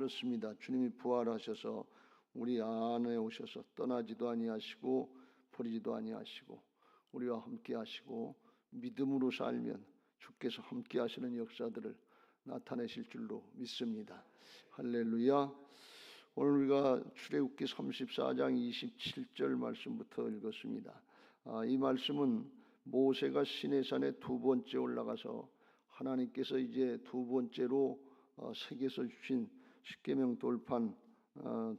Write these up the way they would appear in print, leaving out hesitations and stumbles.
그렇습니다. 주님이 부활하셔서 우리 안에 오셔서 떠나지도 아니하시고 버리지도 아니하시고 우리와 함께 하시고 믿음으로 살면 주께서 함께 하시는 역사들을 나타내실 줄로 믿습니다. 할렐루야. 오늘 우리가 출애굽기 34장 27절 말씀부터 읽었습니다. 이 말씀은 모세가 시내산에 두 번째 올라가서 하나님께서 이제 두 번째로 세계에서 주신 십계명 돌판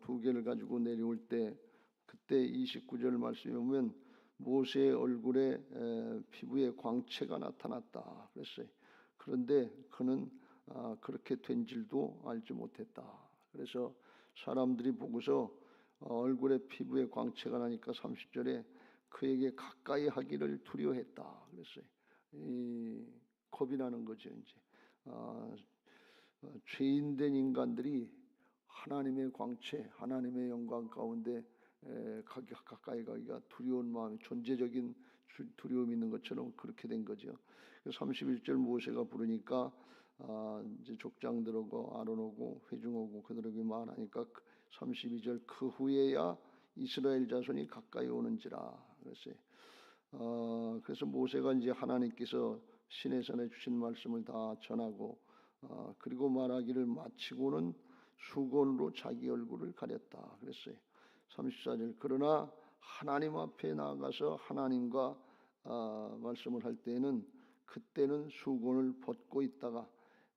두 개를 가지고 내려올 때, 그때 29절 말씀에 보면 모세의 얼굴에 피부에 광채가 나타났다 그랬어요. 그런데 그는 그렇게 된 줄도 알지 못했다. 그래서 사람들이 보고서 얼굴에 피부에 광채가 나니까 30절에 그에게 가까이 하기를 두려워했다 그랬어요. 겁이 나는 거죠. 이제 죄인된 인간들이 하나님의 광채, 하나님의 영광 가운데 가까이 가기가 두려운 마음이, 존재적인 두려움이 있는 것처럼 그렇게 된 거죠. 31절 모세가 부르니까 이제 족장들 오고 아론 오고 회중 오고 그들에게 말하니까 32절 그 후에야 이스라엘 자손이 가까이 오는지라 그랬어요. 그래서 모세가 이제 하나님께서 시내산에 주신 말씀을 다 전하고 그리고 말하기를 마치고는 수건으로 자기 얼굴을 가렸다 그랬어요. 34절 그러나 하나님 앞에 나아가서 하나님과 말씀을 할 때는 그때는 수건을 벗고 있다가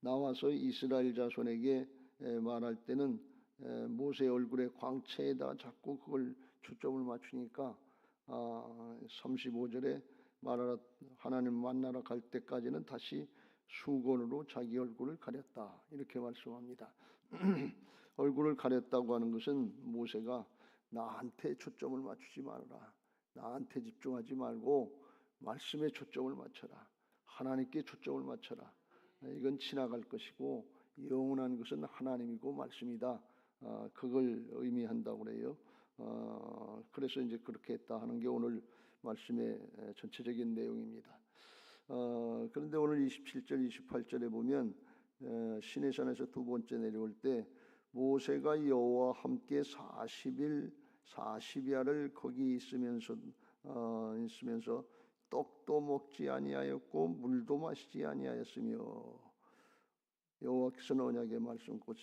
나와서 이스라엘 자손에게 말할 때는 모세의 얼굴의 광채에다 자꾸 그걸 초점을 맞추니까 35절에 말하라 하나님 만나러 갈 때까지는 다시 수건으로 자기 얼굴을 가렸다 이렇게 말씀합니다. 얼굴을 가렸다고 하는 것은 모세가 나한테 초점을 맞추지 말아라, 나한테 집중하지 말고 말씀에 초점을 맞춰라, 하나님께 초점을 맞춰라. 이건 지나갈 것이고 영원한 것은 하나님이고 말씀이다. 그걸 의미한다고 그래요. 그래서 이제 그렇게 했다 하는 게 오늘 말씀의 전체적인 내용입니다. 그런데 오늘 27절 28절에 보면 시내산에서 두 번째 내려올 때 모세가 여호와와 함께 40일 40야를 거기 있으면서 떡도 먹지 아니하였고 물도 마시지 아니하였으며 여호와께서는 언약의 말씀 곧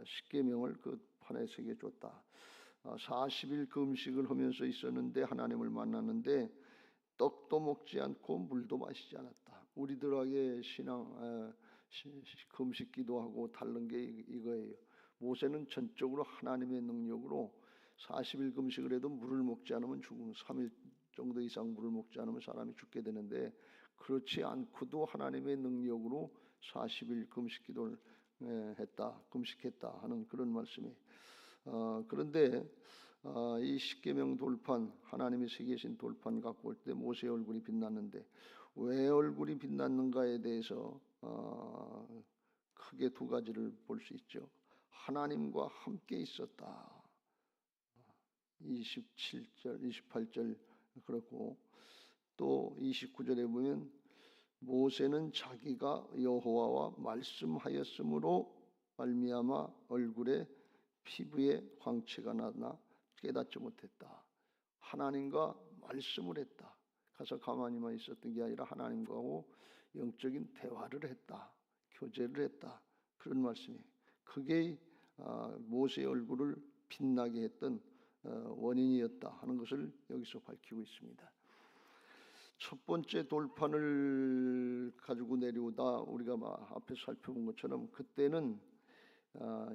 십계명을 그 판에 새겨 줬다. 40일 그 음식을 하면서 있었는데 하나님을 만났는데 떡도 먹지 않고 물도 마시지 않았다. 우리들에게 신앙 금식 기도하고 다른 게 이거예요. 모세는 전적으로 하나님의 능력으로 40일 금식을 해도 물을 먹지 않으면 죽음, 3일 정도 이상 물을 먹지 않으면 사람이 죽게 되는데 그렇지 않고도 하나님의 능력으로 40일 금식 기도를 했다, 금식했다 하는 그런 말씀이. 그런데 이 십계명 돌판, 하나님이 새기신 돌판 갖고 올 때 모세의 얼굴이 빛났는데 왜 얼굴이 빛났는가에 대해서 크게 두 가지를 볼 수 있죠. 하나님과 함께 있었다. 27절, 28절 그렇고 또 29절에 보면 모세는 자기가 여호와와 말씀하였으므로 말미암아 얼굴에 피부에 광채가 나나 깨닫지 못했다. 하나님과 말씀을 했다. 가서 가만히만 있었던 게 아니라 하나님과고 영적인 대화를 했다. 교제를 했다. 그런 말씀이. 그게 모세의 얼굴을 빛나게 했던 원인이었다 하는 것을 여기서 밝히고 있습니다. 첫 번째 돌판을 가지고 내려오다 우리가 앞에 살펴본 것처럼 그때는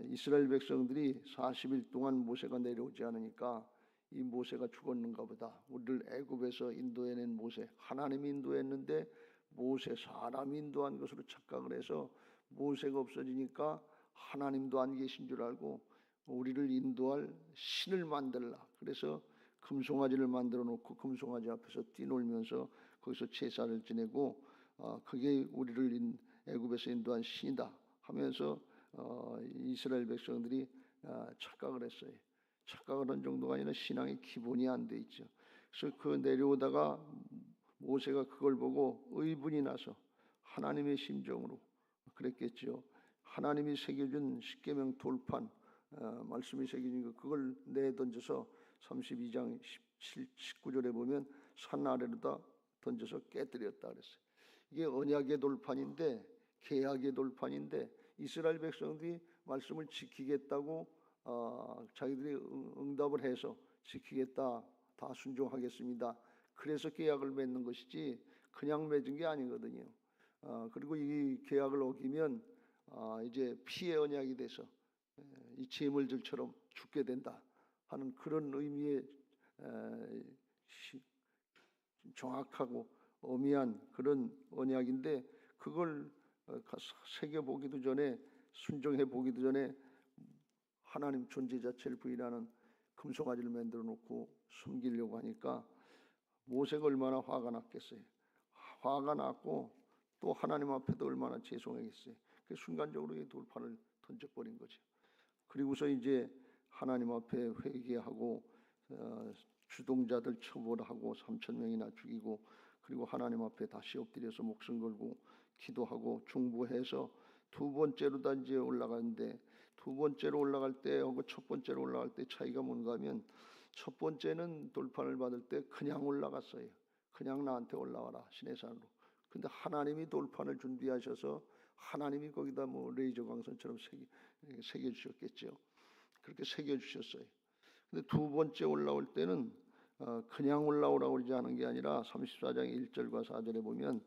이스라엘 백성들이 40일 동안 모세가 내려오지 않으니까 이 모세가 죽었는가 보다. 우리를 애굽에서 인도해낸 모세, 하나님이 인도했는데 모세 사람이 인도한 것으로 착각을 해서 모세가 없어지니까 하나님도 안 계신 줄 알고 우리를 인도할 신을 만들라. 그래서 금송아지를 만들어 놓고 금송아지 앞에서 뛰놀면서 거기서 제사를 지내고 그게 우리를 애굽에서 인도한 신이다 하면서 이스라엘 백성들이 착각을 했어요. 착각을 한 정도가 아니라 신앙의 기본이 안 돼 있죠. 그래서 그 내려오다가 모세가 그걸 보고 의분이 나서 하나님의 심정으로 그랬겠죠. 하나님이 새겨준 십계명 돌판 말씀이 새겨진 거 그걸 내던져서 32장 17, 19절에 보면 산 아래로다 던져서 깨뜨렸다 그랬어요. 이게 언약의 돌판인데 계약의 돌판인데 이스라엘 백성들이 말씀을 지키겠다고 자기들이 응답을 해서 지키겠다, 다 순종하겠습니다. 그래서 계약을 맺는 것이지 그냥 맺은 게 아니거든요. 그리고 이 계약을 어기면 이제 피의 언약이 돼서 이 제물들처럼 죽게 된다 하는 그런 의미의 정확하고 엄미한 그런 언약인데 그걸 새겨 보기도 전에 순종해 보기도 전에 하나님 존재 자체를 부인하는 금송아지를 만들어 놓고 숨기려고 하니까 모세가 얼마나 화가 났겠어요. 화가 났고 또 하나님 앞에도 얼마나 죄송하겠어요. 그 순간적으로 이 돌판을 던져버린 거죠. 그리고서 이제 하나님 앞에 회개하고 주동자들 처벌하고 3,000명이나 죽이고 그리고 하나님 앞에 다시 엎드려서 목숨 걸고 기도하고 중보해서 두 번째로 다 이제 올라가는데 두 번째로 올라갈 때하고 첫 번째로 올라갈 때 차이가 뭔가 하면 첫 번째는 돌판을 받을 때 그냥 올라갔어요. 그냥 나한테 올라와라 시내산으로. 근데 하나님이 돌판을 준비하셔서 하나님이 거기다 뭐 레이저 광선처럼 새겨 주셨겠죠. 그렇게 새겨 주셨어요. 근데 두 번째 올라올 때는 그냥 올라오라고 그러지 않은 게 아니라 34장 1절과 4절에 보면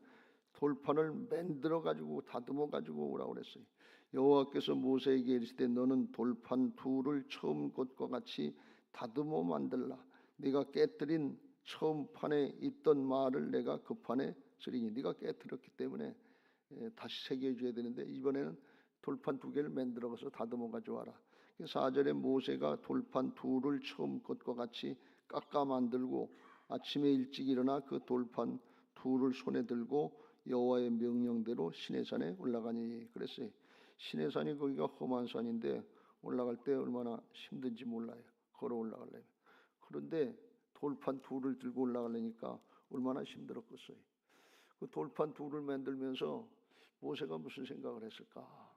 돌판을 만들어 가지고 다듬어 가지고 오라고 그랬어요. 여호와께서 모세에게 이르시되 너는 돌판 둘을 처음 것과 같이 다듬어 만들라. 네가 깨뜨린 처음 판에 있던 말을 내가 그 판에 쓰리니 네가 깨뜨렸기 때문에 다시 새겨줘야 되는데 이번에는 돌판 두 개를 만들어 가서 다듬어 가져와라. 4절에 모세가 돌판 둘을 처음 것과 같이 깎아 만들고 아침에 일찍 일어나 그 돌판 둘을 손에 들고 여호와의 명령대로 시내산에 올라가니 그랬어요. 시내산이 거기가 험한 산인데 올라갈 때 얼마나 힘든지 몰라요. 걸어 올라가려면. 그런데 돌판 둘을 들고 올라가려니까 얼마나 힘들었겠어요. 그 돌판 둘을 만들면서 모세가 무슨 생각을 했을까?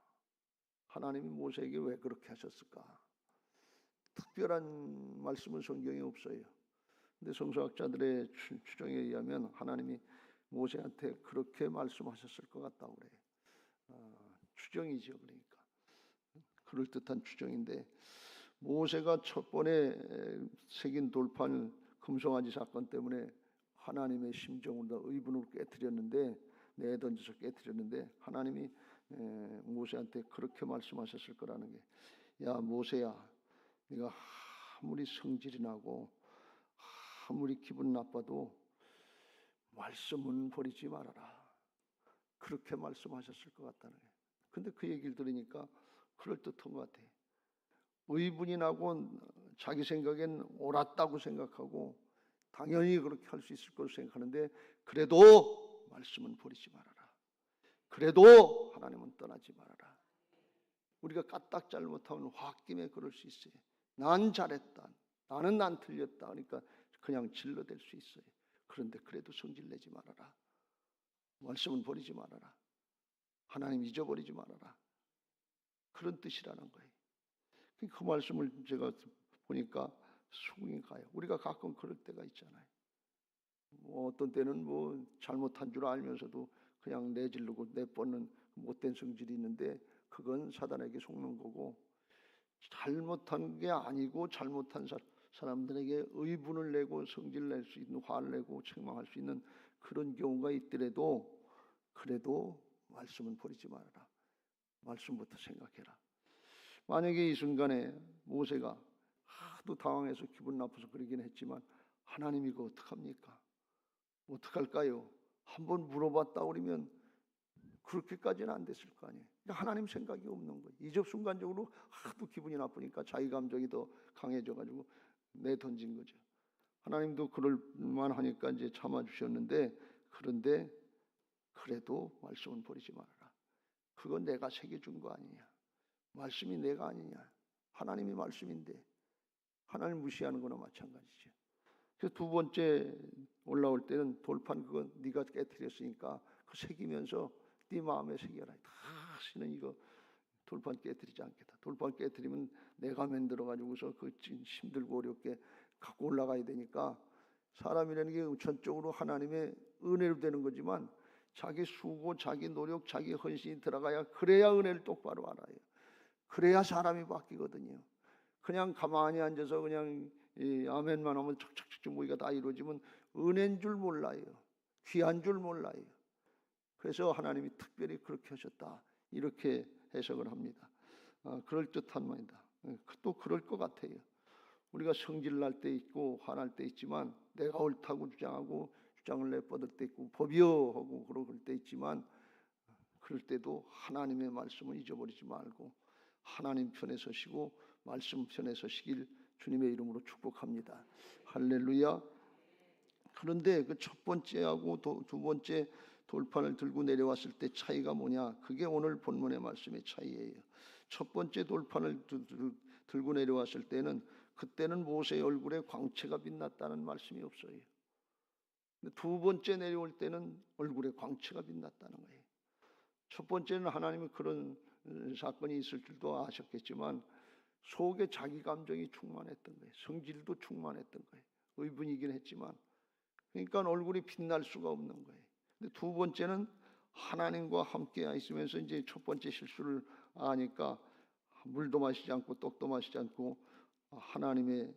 하나님이 모세에게 왜 그렇게 하셨을까? 특별한 말씀은 성경에 없어요. 근데 성서학자들의 추정에 의하면 하나님이 모세한테 그렇게 말씀하셨을 것 같다고 그래요. 추정이죠. 그러니까 그럴듯한 추정인데 모세가 첫 번에 새긴 돌판 금송아지 사건 때문에 하나님의 심정으로 의분으로 깨뜨렸는데 내던져서 깨뜨렸는데 하나님이 모세한테 그렇게 말씀하셨을 거라는 게 야 모세야 네가 아무리 성질이 나고 아무리 기분 나빠도 말씀은 버리지 말아라. 그렇게 말씀하셨을 것 같다는 거예요. 근데 그 얘기를 들으니까 그럴듯한 것 같아요. 의분이 나고 자기 생각엔 옳았다고 생각하고 당연히 그렇게 할 수 있을 것으로 생각하는데 그래도 말씀은 버리지 말아라. 그래도 하나님은 떠나지 말아라. 우리가 까딱 잘못하면 홧김에 그럴 수 있어요. 난 잘했다. 나는 안 틀렸다. 그러니까 그냥 질러댈 수 있어요. 그런데 그래도 성질내지 말아라. 말씀은 버리지 말아라. 하나님 잊어버리지 말아라. 그런 뜻이라는 거예요. 그 말씀을 제가 보니까 수긍이 가요. 우리가 가끔 그럴 때가 있잖아요. 어떤 때는 뭐 잘못한 줄 알면서도 그냥 내지르고 내뻗는 못된 성질이 있는데 그건 사단에게 속는 거고 잘못한 게 아니고 잘못한 사람들에게 의분을 내고 성질 낼 수 있는 화를 내고 책망할 수 있는 그런 경우가 있더라도 그래도 말씀은 버리지 말아라. 말씀부터 생각해라. 만약에 이 순간에 모세가 하도 당황해서 기분 나빠서 그러긴 했지만 하나님이 이거 어떡합니까? 어떡할까요? 한번 물어봤다 그러면 그렇게까지는 안 됐을 거 아니에요. 그러니까 하나님 생각이 없는 거예요. 이제 순간적으로 하도 기분이 나쁘니까 자기 감정이 더 강해져가지고 내던진 거죠. 하나님도 그럴 만하니까 이제 참아주셨는데 그런데 그래도 말씀은 버리지 말아라. 그건 내가 새겨준 거 아니냐. 말씀이 내가 아니냐. 하나님이 말씀인데 하나님 무시하는 거나 마찬가지죠. 그래서 두 번째 올라올 때는 돌판 그거 네가 깨뜨렸으니까 그 새기면서 네 마음에 새겨라. 다시는 이거 돌판 깨뜨리지 않겠다. 돌판 깨뜨리면 내가 만들어 가지고서 그 힘들고 어렵게 갖고 올라가야 되니까 사람이라는 게 우선적으로 하나님의 은혜로 되는 거지만 자기 수고, 자기 노력, 자기 헌신이 들어가야 그래야 은혜를 똑바로 알아요. 그래야 사람이 바뀌거든요. 그냥 가만히 앉아서 그냥 아멘만 하면 척척척 모이가 다 이루어지면 은혜인 줄 몰라요. 귀한 줄 몰라요. 그래서 하나님이 특별히 그렇게 하셨다. 이렇게 해석을 합니다. 그럴듯한 말이다. 또 그럴 것 같아요. 우리가 성질 날 때 있고 화날 때 있지만 내가 옳다고 주장하고 주장을 내뻗을 때 있고 법이여 하고 그럴 때 있지만 그럴 때도 하나님의 말씀을 잊어버리지 말고 하나님 편에 서시고 말씀 편에 서시길 주님의 이름으로 축복합니다. 할렐루야. 그런데 그 첫 번째하고 두 번째 돌판을 들고 내려왔을 때 차이가 뭐냐? 그게 오늘 본문의 말씀의 차이예요. 첫 번째 돌판을 들고 내려왔을 때는 그때는 모세의 얼굴에 광채가 빛났다는 말씀이 없어요. 두 번째 내려올 때는 얼굴에 광채가 빛났다는 거예요. 첫 번째는 하나님이 그런 사건이 있을 줄도 아셨겠지만 속에 자기 감정이 충만했던 거예요. 성질도 충만했던 거예요. 의분이긴 했지만 그러니까 얼굴이 빛날 수가 없는 거예요. 근데 두 번째는 하나님과 함께 있으면서 이제 첫 번째 실수를 아니까 물도 마시지 않고 떡도 마시지 않고 하나님의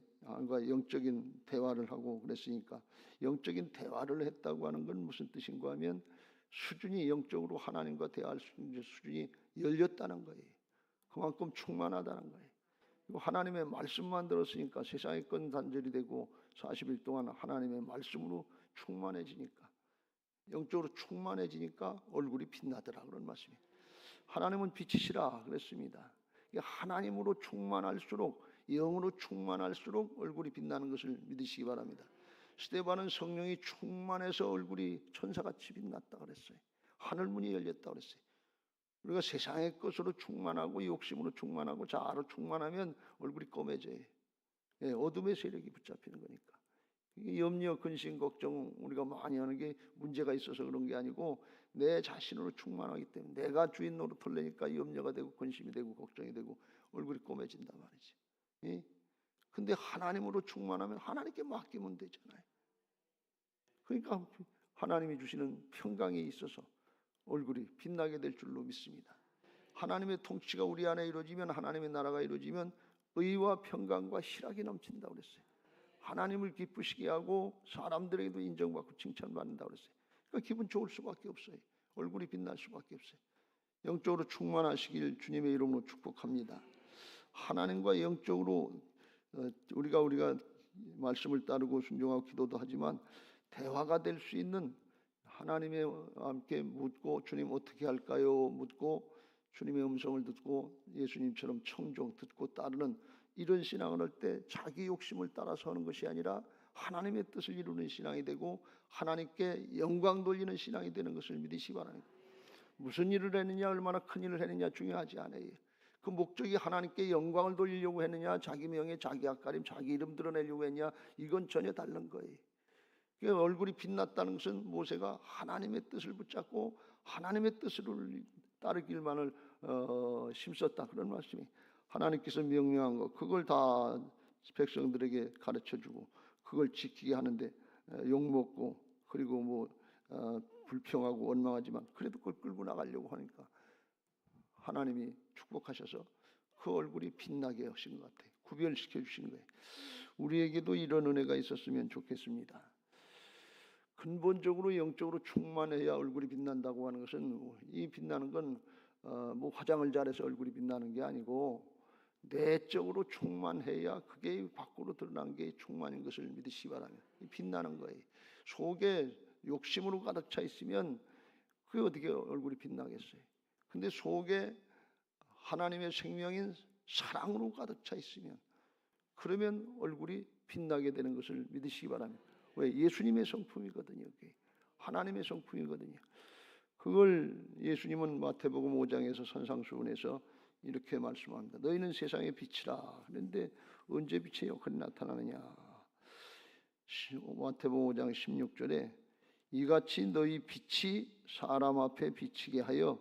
영적인 대화를 하고 그랬으니까 영적인 대화를 했다고 하는 건 무슨 뜻인가 하면 수준이 영적으로 하나님과 대화할 수 있는 수준이 열렸다는 거예요. 그만큼 충만하다는 거예요. 그리고 하나님의 말씀만 들었으니까 세상의 건 단절이 되고 40일 동안 하나님의 말씀으로 충만해지니까 영적으로 충만해지니까 얼굴이 빛나더라 그런 말씀이에요. 하나님은 빛이시라 그랬습니다. 하나님으로 충만할수록 영으로 충만할수록 얼굴이 빛나는 것을 믿으시기 바랍니다. 스데반은 성령이 충만해서 얼굴이 천사같이 빛났다 그랬어요. 하늘문이 열렸다 그랬어요. 우리가 세상의 것으로 충만하고 욕심으로 충만하고 자아로 충만하면 얼굴이 검해져요. 어둠의 세력이 붙잡히는 거니까. 이게 염려, 근심, 걱정 우리가 많이 하는 게 문제가 있어서 그런 게 아니고 내 자신으로 충만하기 때문에 내가 주인 노릇을 내니까 염려가 되고 근심이 되고 걱정이 되고 얼굴이 검해진단 말이지. 근데 하나님으로 충만하면 하나님께 맡기면 되잖아요. 그러니까 하나님이 주시는 평강이 있어서 얼굴이 빛나게 될 줄로 믿습니다. 하나님의 통치가 우리 안에 이루어지면 하나님의 나라가 이루어지면 의와 평강과 희락이 넘친다고 그랬어요. 하나님을 기쁘시게 하고 사람들에게도 인정받고 칭찬받는다고 그랬어요. 그러니까 기분 좋을 수밖에 없어요. 얼굴이 빛날 수밖에 없어요. 영적으로 충만하시길 주님의 이름으로 축복합니다. 하나님과 영적으로 우리가 말씀을 따르고 순종하고 기도도 하지만 대화가 될 수 있는 하나님의 함께 묻고 주님 어떻게 할까요? 묻고 주님의 음성을 듣고 예수님처럼 청종 듣고 따르는 이런 신앙을 할 때 자기 욕심을 따라서 하는 것이 아니라 하나님의 뜻을 이루는 신앙이 되고 하나님께 영광 돌리는 신앙이 되는 것을 믿으시기 바랍니다. 무슨 일을 했느냐 얼마나 큰 일을 했느냐 중요하지 않아요. 그 목적이 하나님께 영광을 돌리려고 했느냐 자기 명예 자기 앞가림 자기 이름 드러내려고 했냐 이건 전혀 다른 거예요. 얼굴이 빛났다는 것은 모세가 하나님의 뜻을 붙잡고 하나님의 뜻을 따르길만을 힘썼다 그런 말씀이 하나님께서 명령한 것 그걸 다 백성들에게 가르쳐주고 그걸 지키게 하는데 욕먹고 그리고 불평하고 원망하지만 그래도 그걸 끌고 나가려고 하니까 하나님이 축복하셔서 그 얼굴이 빛나게 하신 것 같아요. 구별시켜 주신 거예요. 우리에게도 이런 은혜가 있었으면 좋겠습니다. 근본적으로 영적으로 충만해야 얼굴이 빛난다고 하는 것은 이 빛나는 건 화장을 잘해서 얼굴이 빛나는 게 아니고 내적으로 충만해야 그게 밖으로 드러난 게 충만인 것을 믿으시기 바랍니다. 빛나는 거예요. 속에 욕심으로 가득 차 있으면 그게 어떻게 얼굴이 빛나겠어요. 근데 속에 하나님의 생명인 사랑으로 가득 차 있으면 그러면 얼굴이 빛나게 되는 것을 믿으시기 바랍니다. 왜? 예수님의 성품이거든요. 하나님의 성품이거든요. 그걸 예수님은 마태복음 5장에서 산상수훈에서 이렇게 말씀합니다. 너희는 세상의 빛이라. 그런데 언제 빛의 역할이 나타나느냐. 마태복음 5장 16절에 이같이 너희 빛이 사람 앞에 비치게 하여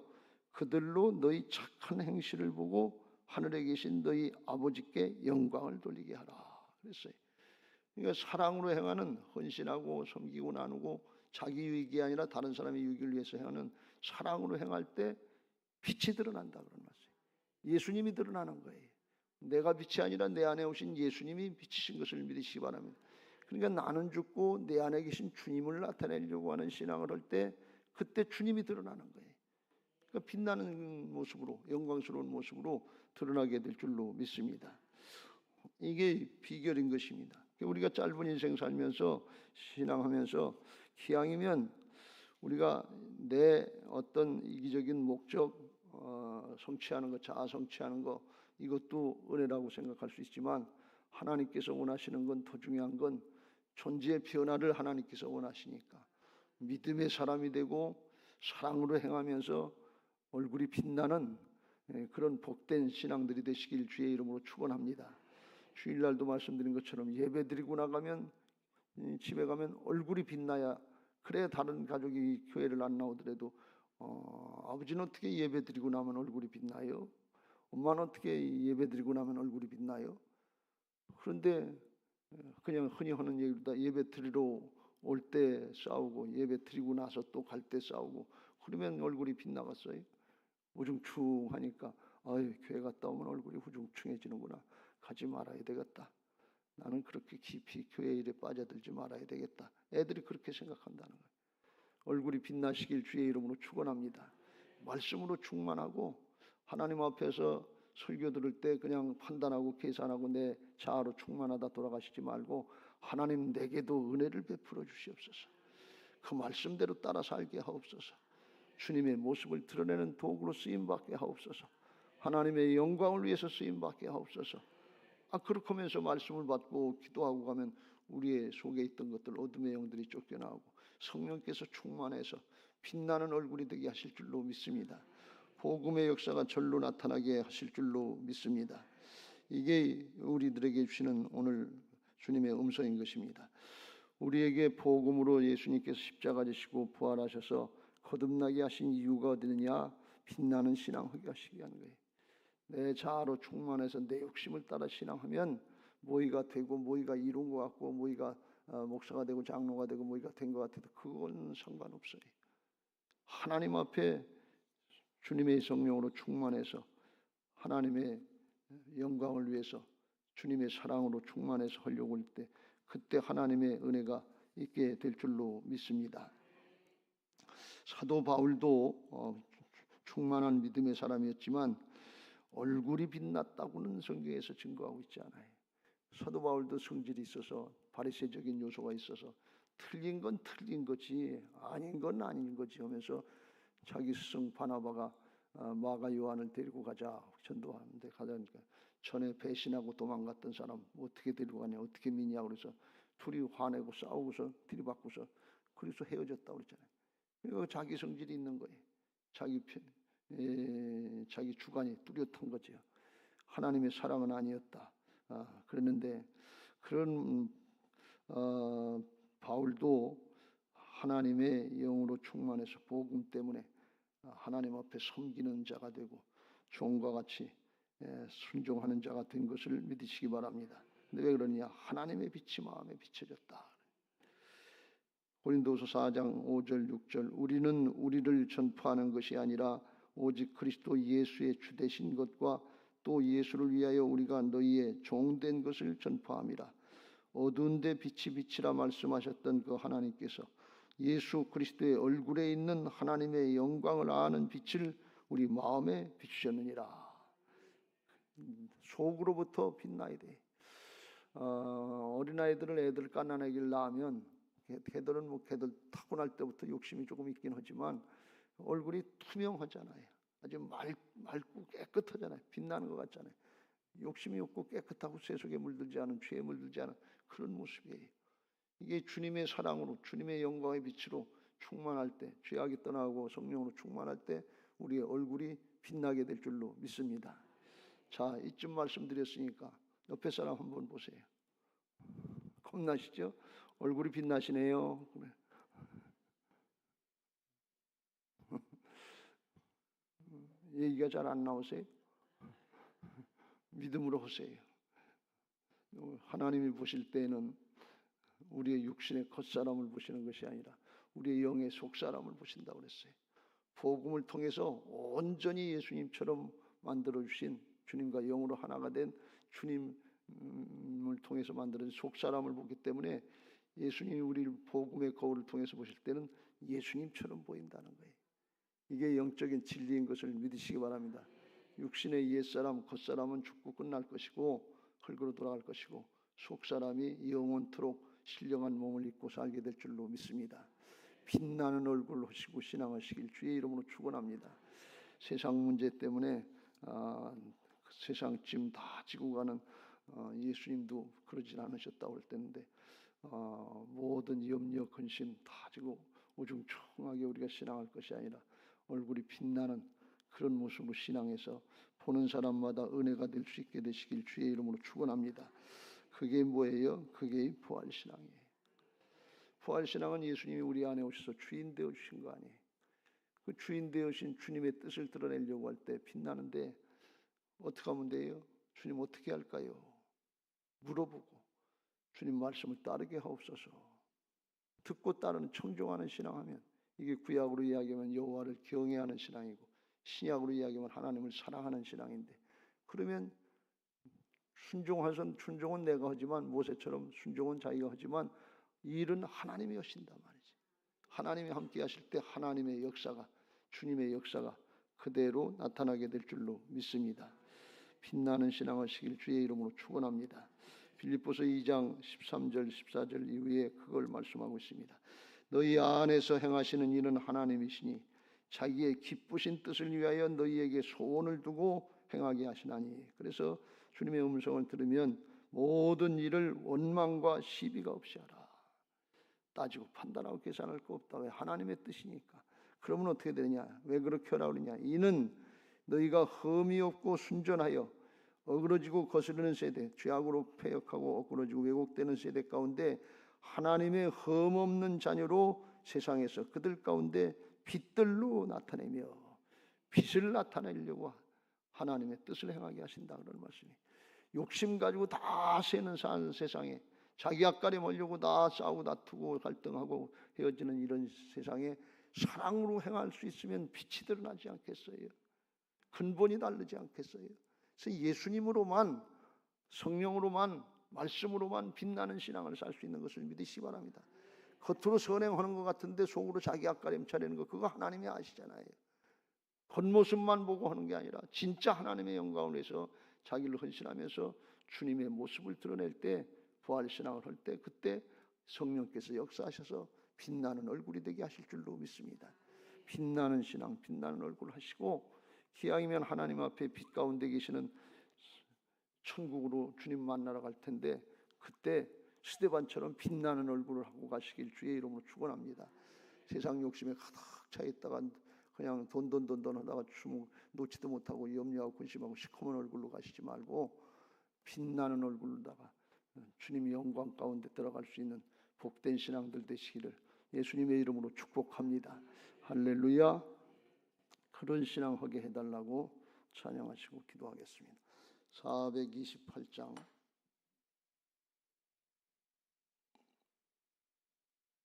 그들로 너희 착한 행실을 보고 하늘에 계신 너희 아버지께 영광을 돌리게 하라 그랬어요. 그러니까 사랑으로 행하는, 헌신하고 섬기고 나누고 자기 유익이 아니라 다른 사람의 유익을 위해서 행하는 사랑으로 행할 때 빛이 드러난다 그런 말이에요. 예수님이 드러나는 거예요. 내가 빛이 아니라 내 안에 오신 예수님이 빛이신 것을 믿으시기 바랍니다. 그러니까 나는 죽고 내 안에 계신 주님을 나타내려고 하는 신앙을 할 때 그때 주님이 드러나는 거예요. 그러니까 빛나는 모습으로, 영광스러운 모습으로 드러나게 될 줄로 믿습니다. 이게 비결인 것입니다. 우리가 짧은 인생 살면서 신앙하면서 기왕이면 우리가 내 어떤 이기적인 목적 성취하는 것, 자아 성취하는 것, 이것도 은혜라고 생각할 수 있지만 하나님께서 원하시는 건, 더 중요한 건 존재의 변화를 하나님께서 원하시니까 믿음의 사람이 되고 사랑으로 행하면서 얼굴이 빛나는 그런 복된 신앙들이 되시길 주의 이름으로 축원합니다. 주일날도 말씀드린 것처럼 예배드리고 나가면, 집에 가면 얼굴이 빛나야, 그래야 다른 가족이 교회를 안 나오더라도 아버지는 어떻게 예배드리고 나면 얼굴이 빛나요? 엄마는 어떻게 예배드리고 나면 얼굴이 빛나요? 그런데 그냥 흔히 하는 얘기보다 예배 드리러 올 때 싸우고 예배 드리고 나서 또 갈 때 싸우고 그러면 얼굴이 빛나갔어요? 우중충하니까 아유, 교회 갔다 오면 얼굴이 우중충해지는구나. 가지 말아야 되겠다. 나는 그렇게 깊이 교회 일에 빠져들지 말아야 되겠다. 애들이 그렇게 생각한다는 거예요. 얼굴이 빛나시길 주의 이름으로 축원합니다. 말씀으로 충만하고 하나님 앞에서 설교 들을 때 그냥 판단하고 계산하고 내 자아로 충만하다 돌아가시지 말고 하나님 내게도 은혜를 베풀어 주시옵소서. 그 말씀대로 따라 살게 하옵소서. 주님의 모습을 드러내는 도구로 쓰임받게 하옵소서. 하나님의 영광을 위해서 쓰임받게 하옵소서. 그렇게 하면서 말씀을 받고 기도하고 가면 우리의 속에 있던 것들, 어둠의 영들이 쫓겨나오고 성령께서 충만해서 빛나는 얼굴이 되게 하실 줄로 믿습니다. 복음의 역사가 절로 나타나게 하실 줄로 믿습니다. 이게 우리들에게 주시는 오늘 주님의 음성인 것입니다. 우리에게 복음으로 예수님께서 십자가 지시고 부활하셔서 거듭나게 하신 이유가 어디느냐? 빛나는 신앙 하게 하시게 하는 거예요. 내 자아로 충만해서 내 욕심을 따라 신앙하면 모의가 되고 모의가 이룬 것 같고 모의가 목사가 되고 장로가 되고 모의가 된 것 같아도 그건 상관없어요. 하나님 앞에 주님의 성령으로 충만해서 하나님의 영광을 위해서 주님의 사랑으로 충만해서 하려고 할 때 그때 하나님의 은혜가 있게 될 줄로 믿습니다. 사도 바울도 충만한 믿음의 사람이었지만 얼굴이 빛났다고는 성경에서 증거하고 있지 않아요. 사도 바울도 성질이 있어서 바리새적인 요소가 있어서 틀린 건 틀린 거지 아닌 건 아닌 거지 하면서 자기 스승 바나바가 마가 요한을 데리고 가자, 전도하는데 가자니까 전에 배신하고 도망갔던 사람 어떻게 데리고 가냐, 어떻게 믿냐 그래서 둘이 화내고 싸우고서 들이받고서 그래서 헤어졌다고 그랬잖아요. 그리고 자기 성질이 있는 거예요. 자기 주관이 뚜렷한 거죠. 하나님의 사랑은 아니었다. 그랬는데 그런 바울도 하나님의 영으로 충만해서 복음 때문에 하나님 앞에 섬기는 자가 되고 종과 같이 순종하는 자가 된 것을 믿으시기 바랍니다. 근데 왜 그러냐? 하나님의 빛이 마음에 비춰졌다. 고린도서 4장 5절 6절 우리는 우리를 전파하는 것이 아니라 오직 그리스도 예수의 주 되신 것과 또 예수를 위하여 우리가 너희의 종된 것을 전파함이라. 어두운 데 빛이 비치라 말씀하셨던 그 하나님께서 예수 그리스도의 얼굴에 있는 하나님의 영광을 아는 빛을 우리 마음에 비추셨느니라. 속으로부터 빛나야 돼. 어린아이들을 애들 갓난아기를 낳으면 걔들은 걔들 타고날 때부터 욕심이 조금 있긴 하지만 얼굴이 투명하잖아요. 아주 맑고 깨끗하잖아요. 빛나는 것 같잖아요. 욕심이 없고 깨끗하고 세속에 물들지 않은, 죄에 물들지 않은 그런 모습이에요. 이게 주님의 사랑으로 주님의 영광의 빛으로 충만할 때, 죄악이 떠나고 성령으로 충만할 때 우리의 얼굴이 빛나게 될 줄로 믿습니다. 자, 이쯤 말씀드렸으니까 옆에 사람 한번 보세요. 겁나시죠? 얼굴이 빛나시네요. 그래. 얘기가 잘 안 나오세요? 믿음으로 하세요. 하나님이 보실 때는 우리의 육신의 겉사람을 보시는 것이 아니라 우리의 영의 속사람을 보신다고 그랬어요. 복음을 통해서 온전히 예수님처럼 만들어주신, 주님과 영으로 하나가 된 주님을 통해서 만들어진 속사람을 보기 때문에 예수님이 우리를 복음의 거울을 통해서 보실 때는 예수님처럼 보인다는 거예요. 이게 영적인 진리인 것을 믿으시기 바랍니다. 육신의 옛사람, 겉사람은 죽고 끝날 것이고 흙으로 돌아갈 것이고 속사람이 영원토록 신령한 몸을 입고 살게 될 줄로 믿습니다. 빛나는 얼굴 하시고 신앙하시길 주의 이름으로 축원합니다. 세상 문제 때문에 세상 짐 다 지고 가는 예수님도 그러진 않으셨다고 할 때인데 모든 염려 근심 다 지고 우중충하게 우리가 신앙할 것이 아니라 얼굴이 빛나는 그런 모습으로 신앙해서 보는 사람마다 은혜가 될 수 있게 되시길 주의 이름으로 축원합니다. 그게 뭐예요? 그게 부활신앙이에요. 부활신앙은 예수님이 우리 안에 오셔서 주인 되어 주신 거 아니에요. 그 주인 되어신 주님의 뜻을 드러내려고 할 때 빛나는데 어떻게 하면 돼요? 주님 어떻게 할까요? 물어보고 주님 말씀을 따르게 하옵소서. 듣고 따르는 청종하는 신앙하면 이게 구약으로 이야기하면 여호와를 경외하는 신앙이고 신약으로 이야기하면 하나님을 사랑하는 신앙인데 그러면 순종은 내가 하지만 모세처럼 순종은 자기가 하지만 일은 하나님이 하신단 말이지. 하나님이 함께 하실 때 하나님의 역사가 주님의 역사가 그대로 나타나게 될 줄로 믿습니다. 빛나는 신앙하시길 주의 이름으로 축원합니다. 빌립보서 2장 13절 14절 이후에 그걸 말씀하고 있습니다. 너희 안에서 행하시는 일은 하나님이시니 자기의 기쁘신 뜻을 위하여 너희에게 소원을 두고 행하게 하시나니. 그래서 주님의 음성을 들으면 모든 일을 원망과 시비가 없이 하라. 따지고 판단하고 계산할 거 없다. 왜? 하나님의 뜻이니까. 그러면 어떻게 되느냐? 왜 그렇게 하라 그러냐? 이는 너희가 흠이 없고 순전하여 어그러지고 거스르는 세대, 죄악으로 패역하고 어그러지고 왜곡되는 세대 가운데 하나님의 흠 없는 자녀로 세상에서 그들 가운데 빛들로 나타내며 빛을 나타내려고 하나님의 뜻을 행하게 하신다 그런 말씀이. 욕심 가지고 다 새는 사는 세상에 자기 앞가림 하려고 다 싸우고 다투고 갈등하고 헤어지는 이런 세상에 사랑으로 행할 수 있으면 빛이 드러나지 않겠어요? 근본이 다르지 않겠어요? 그래서 예수님으로만 성령으로만 말씀으로만 빛나는 신앙을 살 수 있는 것을 믿으시기 바랍니다. 겉으로 선행하는 것 같은데 속으로 자기 앞가림 차리는 거 그거 하나님이 아시잖아요. 겉모습만 보고 하는 게 아니라 진짜 하나님의 영광을 위해서 자기를 헌신하면서 주님의 모습을 드러낼 때 부활신앙을 할 때 그때 성령께서 역사하셔서 빛나는 얼굴이 되게 하실 줄로 믿습니다. 빛나는 신앙, 빛나는 얼굴 하시고 기왕이면 하나님 앞에 빛 가운데 계시는 천국으로 주님 만나러 갈 텐데 그때 스데반처럼 빛나는 얼굴을 하고 가시길 주의 이름으로 축원합니다. 세상 욕심에 가득 차 있다가 그냥 돈 하다가 놓지도 못하고 염려하고 근심하고 시커먼 얼굴로 가시지 말고 빛나는 얼굴로다가 주님의 영광 가운데 들어갈 수 있는 복된 신앙들 되시기를 예수님의 이름으로 축복합니다. 할렐루야. 그런 신앙하게 해달라고 찬양하시고 기도하겠습니다. 428장